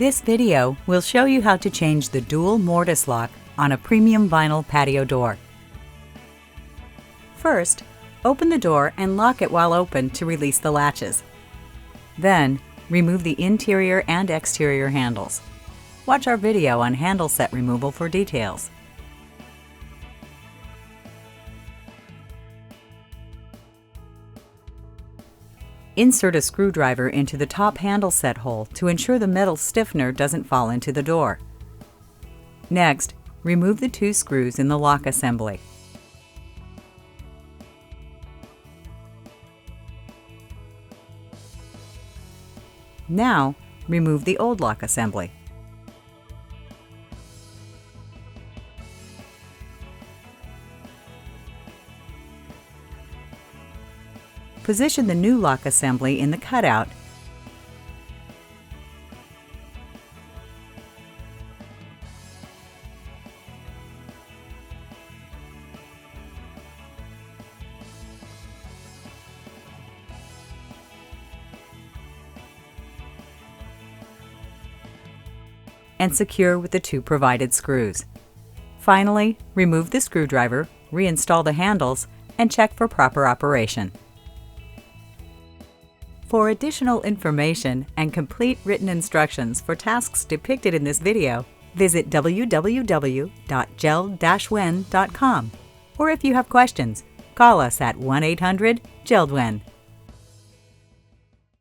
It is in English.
This video will show you how to change the dual mortise lock on a premium vinyl patio door. First, open the door and lock it while open to release the latches. Then, remove the interior and exterior handles. Watch our video on handle set removal for details. Insert a screwdriver into the top handle set hole to ensure the metal stiffener doesn't fall into the door. Next, remove the two screws in the lock assembly. Now, remove the old lock assembly. Position the new lock assembly in the cutout and secure with the two provided screws. Finally, remove the screwdriver, reinstall the handles, and check for proper operation. For additional information and complete written instructions for tasks depicted in this video, visit www.JELD-WEN.com, or if you have questions, call us at 1-800-JELD-WEN.